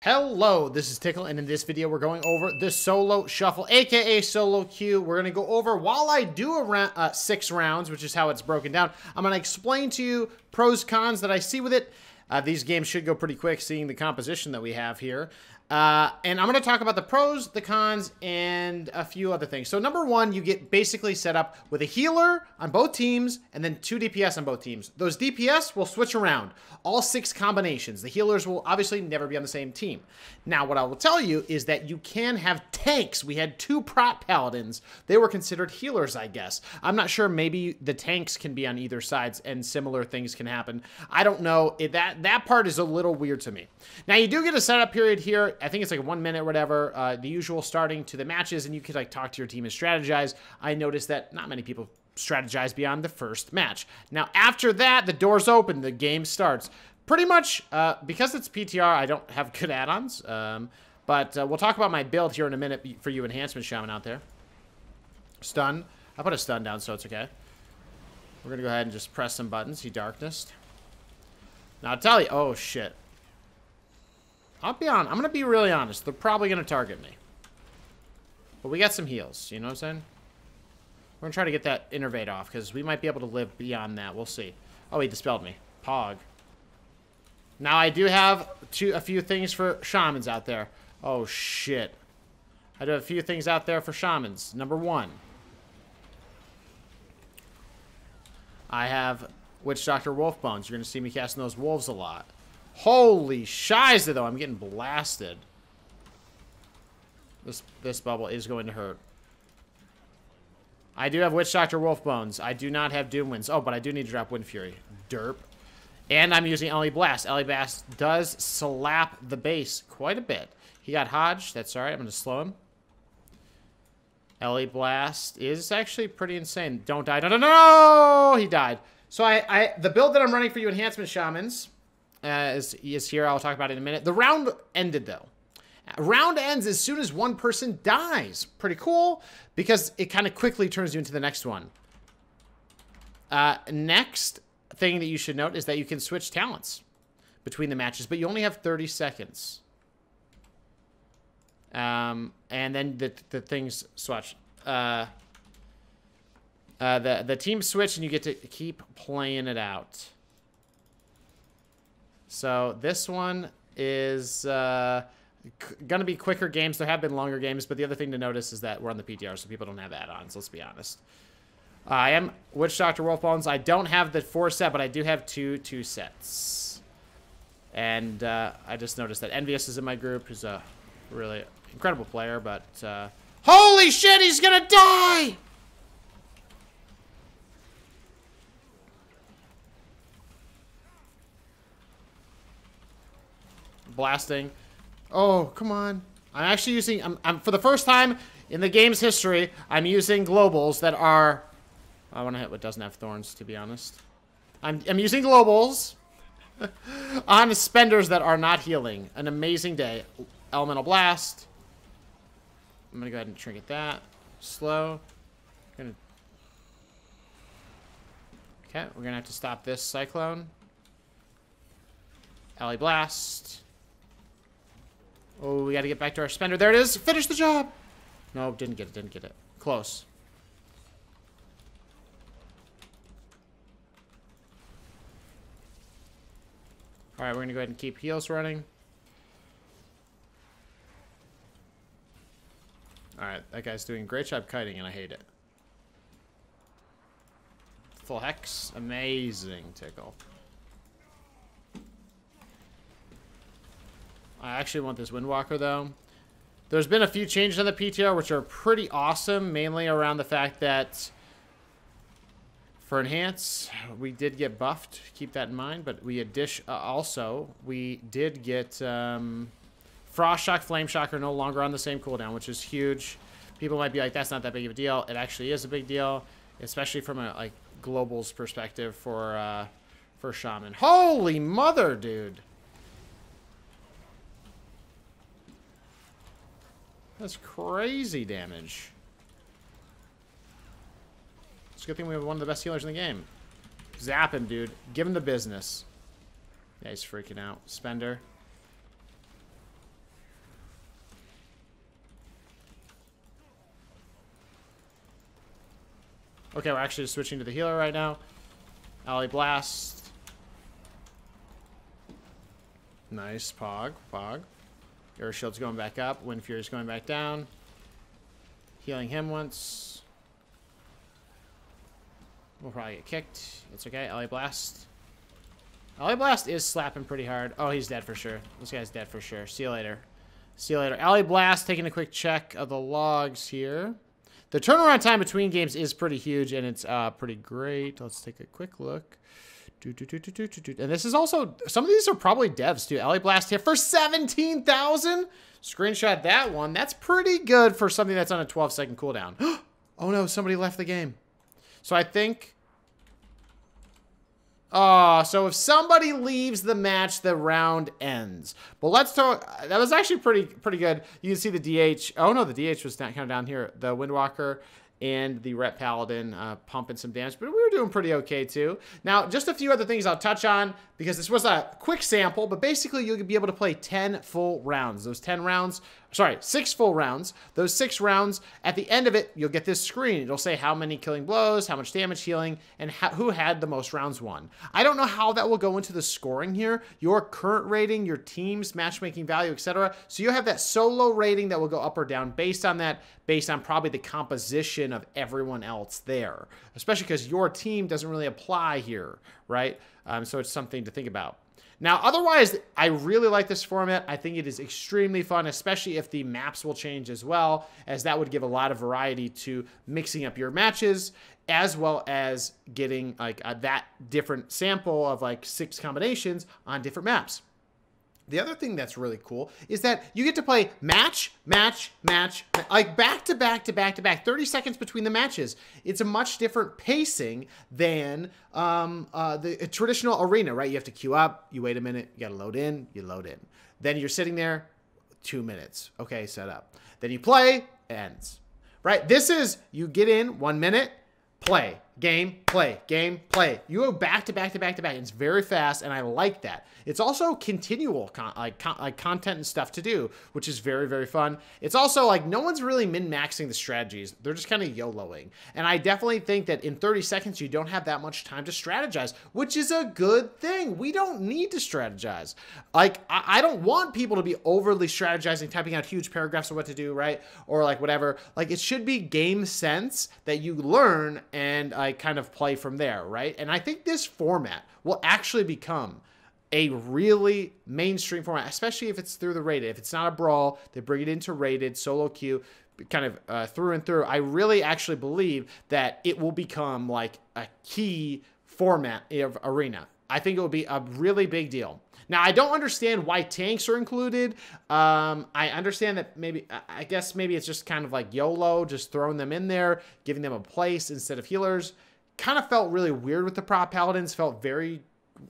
Hello, this is Tiqqle, and in this video we're going over the solo shuffle, aka solo queue. We're going to go over, while I do around 6 rounds, which is how it's broken down, I'm going to explain to you pros, cons that I see with it. These games should go pretty quick, seeing the composition that we have here. And I'm going to talk about the pros, the cons, and a few other things. So number one, you get basically set up with a healer on both teams and then 2 DPS on both teams. Those DPS will switch around, all 6 combinations. The healers will obviously never be on the same team. Now, what I will tell you is that you can have tanks. We had 2 prot paladins. They were considered healers, I guess. I'm not sure. Maybe the tanks can be on either sides and similar things can happen. I don't know. That part is a little weird to me. Now, you do get a setup period here. I think it's like 1 minute or whatever, the usual starting to the matches, and you could like talk to your team and strategize. I noticed that not many people strategize beyond the first match. Now, after that, the doors open, the game starts. Pretty much, because it's PTR, I don't have good add-ons, but we'll talk about my build here in a minute for you enhancement shaman out there. Stun. I put a stun down, so it's okay. We're going to go ahead and just press some buttons. See darkness. Now, I'll tell you, oh, shit. I'm going to be really honest. They're probably going to target me. But we got some heals. You know what I'm saying? We're going to try to get that innervate off, because we might be able to live beyond that. We'll see. Oh, he dispelled me. Pog. Now, I do have a few things for shamans out there. Oh, shit. I do have a few things out there for shamans. Number 1. I have Witch Doctor Wolf Bones. You're going to see me casting those wolves a lot. Holy shiza, though. I'm getting blasted. This bubble is going to hurt. I do have Witch Doctor Wolf Bones. I do not have Doom Winds. Oh, but I do need to drop Wind Fury. Derp. And I'm using Ellie Blast. Ellie Blast does slap the base quite a bit. He got Hodge. That's alright. I'm going to slow him. Ellie Blast is actually pretty insane. Don't die. No, no, no! He died. So the build that I'm running for you enhancement shamans is here. I'll talk about it in a minute. The round ended, though. Round ends as soon as one person dies. Pretty cool, because it kind of quickly turns you into the next one. Next thing that you should note is that you can switch talents between the matches, but you only have 30 seconds. And then the things switch. The teams switch, and you get to keep playing it out. So this one is going to be quicker games. There have been longer games, but the other thing to notice is that we're on the PTR, so people don't have add-ons, let's be honest. I am Witch Doctor Wolf Bones. I don't have the 4 set, but I do have 2 sets. And I just noticed that Envious is in my group, who's a really incredible player, but holy shit, he's going to die! Blasting. Oh, come on. I'm actually using, I'm for the first time in the game's history, I'm using globals that are, I want to hit what doesn't have thorns, to be honest. I'm using globals on spenders that are not healing. An amazing day. Elemental Blast. I'm going to go ahead and trinket that. Slow. Okay, we're going to have to stop this Cyclone. Alley Blast. Oh, we got to get back to our spender. There it is. Finish the job. No, didn't get it. Didn't get it. Close. All right, we're going to go ahead and keep heals running. All right, that guy's doing a great job kiting, and I hate it. Full Hex. Amazing Tiqqle. I actually want this Windwalker, though. There's been a few changes on the PTR, which are pretty awesome, mainly around the fact that for Enhance, we did get buffed. Keep that in mind, but we also, we did get Frost Shock, Flame Shock are no longer on the same cooldown, which is huge. People might be like, that's not that big of a deal. It actually is a big deal, especially from a like globals perspective for Shaman. Holy mother, dude. That's crazy damage. It's a good thing we have one of the best healers in the game. Zap him, dude. Give him the business. Yeah, he's freaking out. Spender. Okay, we're actually switching to the healer right now. Ally Blast. Nice. Pog. Air Shield's going back up. Wind Fury's going back down. Healing him once. We'll probably get kicked. It's okay. Ally Blast. Ally Blast is slapping pretty hard. Oh, he's dead for sure. This guy's dead for sure. See you later. See you later. Ally Blast, taking a quick check of the logs here. The turnaround time between games is pretty huge, and it's pretty great. Let's take a quick look. And this is also, some of these are probably devs too. Ally Blast hit for 17,000. Screenshot that one. That's pretty good for something that's on a 12-second cooldown. Oh no, somebody left the game. So I think... so if somebody leaves the match, the round ends. But let's talk. That was actually pretty good. You can see the DH. Oh no, the DH was kind of down here. The Windwalker and the Ret Paladin pumping some damage, but we were doing pretty okay too. Now, just a few other things I'll touch on because this was a quick sample, but basically you'll be able to play 10 full rounds. Those 10 rounds, sorry, 6 full rounds. Those 6 rounds, at the end of it, you'll get this screen. It'll say how many killing blows, how much damage healing, and who had the most rounds won. I don't know how that will go into the scoring here, your current rating, your team's matchmaking value, etc. So you'll have that solo rating that will go up or down based on that, based on probably the composition of everyone else there, especially because your team doesn't really apply here, right? So it's something to think about. Now, otherwise, I really like this format. I think it is extremely fun, especially if the maps will change as well, as that would give a lot of variety to mixing up your matches, as well as getting like that different sample of like 6 combinations on different maps. The other thing that's really cool is that you get to play match, like back to back, 30 seconds between the matches. It's a much different pacing than the traditional arena, right? You have to queue up, you wait a minute, you gotta load in, you load in. Then you're sitting there, 2 minutes. Okay, set up. Then you play, ends. Right? This is, you get in, 1 minute, play, game, play, game, play. You go back to back. It's very fast, and I like that. It's also continual content and stuff to do, which is very, very fun. It's also like no one's really min-maxing the strategies. They're just kind of YOLOing. And I definitely think that in 30 seconds, you don't have that much time to strategize, which is a good thing. We don't need to strategize. Like, I don't want people to be overly strategizing, typing out huge paragraphs of what to do, right? Or like whatever. Like, it should be game sense that you learn and kind of play from there, right? And I think this format will actually become a really mainstream format, especially if it's through the rated. If it's not a brawl, they bring it into rated, solo queue, kind of through and through. I really actually believe that it will become like a key format of arena. I think it will be a really big deal. Now, I don't understand why tanks are included. I understand that maybe, I guess maybe it's just kind of like YOLO, just throwing them in there, giving them a place instead of healers. Kind of felt really weird with the prop paladins, felt very,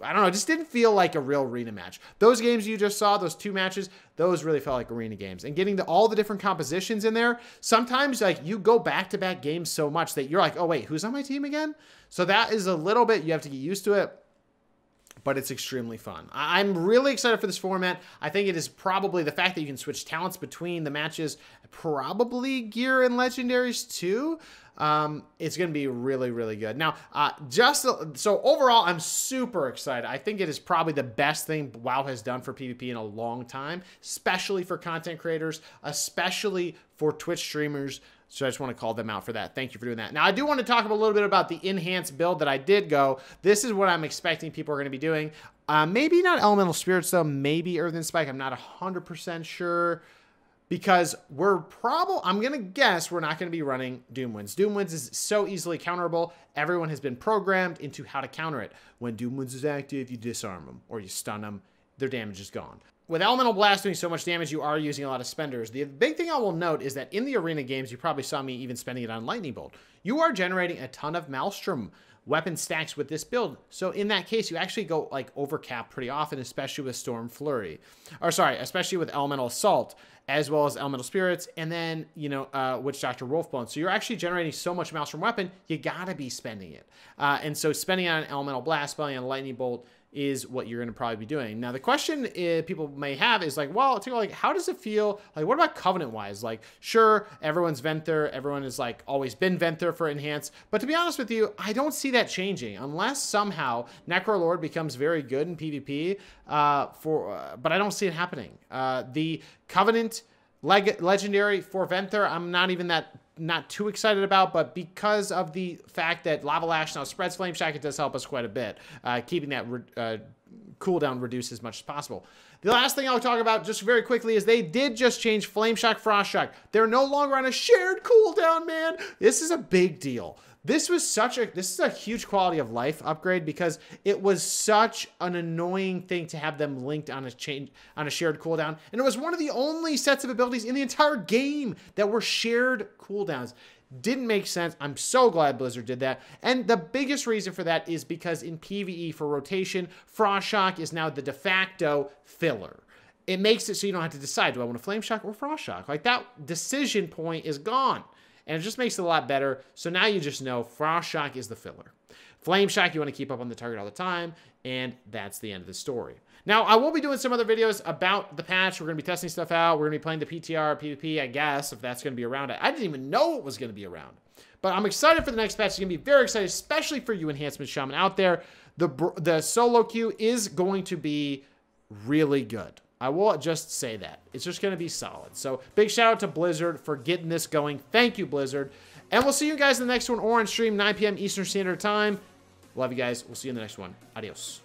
I don't know, it just didn't feel like a real arena match. Those games you just saw, those 2 matches, those really felt like arena games. And getting all the different compositions in there, sometimes like you go back-to-back games so much that you're like, oh wait, who's on my team again? So that is a little bit, you have to get used to it. But it's extremely fun. I'm really excited for this format. I think it is probably the fact that you can switch talents between the matches, probably gear and legendaries too. It's going to be really, really good. Now, so overall, I'm super excited. I think it is probably the best thing WoW has done for PvP in a long time, especially for content creators, especially for Twitch streamers. So I just want to call them out for that. Thank you for doing that. Now, I do want to talk a little bit about the enhanced build that I did go. This is what I'm expecting people are going to be doing. Maybe not Elemental Spirits, though. Maybe Earth and Spike. I'm not 100% sure. Because I'm going to guess we're not going to be running Doom Winds. Doom Winds is so easily counterable. Everyone has been programmed into how to counter it. When Doom Winds is active, you disarm them or you stun them. Their damage is gone. With Elemental Blast doing so much damage, you are using a lot of spenders. The big thing I will note is that in the arena games, you probably saw me even spending it on Lightning Bolt. You are generating a ton of Maelstrom weapon stacks with this build. So in that case, you actually go like overcap pretty often, especially with Storm Flurry. Or sorry, especially with Elemental Assault, as well as Elemental Spirits, and then, you know, Witch Doctor Wolfbone. So you're actually generating so much Maelstrom weapon, you gotta be spending it. And so spending on an Elemental Blast, spending on Lightning Bolt, is what you're going to probably be doing. Now, the question people may have is like, well, like, how does it feel? Like, what about Covenant-wise? Like, sure, everyone's Venthyr. Everyone has, like, always been Venthyr for Enhance. But to be honest with you, I don't see that changing unless somehow Necrolord becomes very good in PvP. But I don't see it happening. The Covenant Legendary for Venthyr, I'm not too excited about, but because of the fact that Lava Lash now spreads Flame Shock, it does help us quite a bit, keeping that cooldown reduced as much as possible. The last thing I'll talk about just very quickly is they did just change Flame Shock, Frost Shock. They're no longer on a shared cooldown, man. This is a big deal. This is a huge quality of life upgrade because it was such an annoying thing to have them linked on a shared cooldown. And it was one of the only sets of abilities in the entire game that were shared cooldowns. Didn't make sense. I'm so glad Blizzard did that. And the biggest reason for that is because in PvE for rotation, Frost Shock is now the de facto filler. It makes it so you don't have to decide, do I want a Flame Shock or Frost Shock? Like, that decision point is gone. And it just makes it a lot better. So now you just know Frost Shock is the filler. Flame Shock, you want to keep up on the target all the time. And that's the end of the story. Now, I will be doing some other videos about the patch. We're going to be testing stuff out. We're going to be playing the PTR, PvP, I guess, if that's going to be around. I didn't even know it was going to be around. But I'm excited for the next patch. It's going to be very excited, especially for you Enhancement Shaman out there. The solo queue is going to be really good. I will just say that. It's just going to be solid. So big shout out to Blizzard for getting this going. Thank you, Blizzard. And we'll see you guys in the next one or on stream, 9 p.m. Eastern Standard Time. Love you guys. We'll see you in the next one. Adios.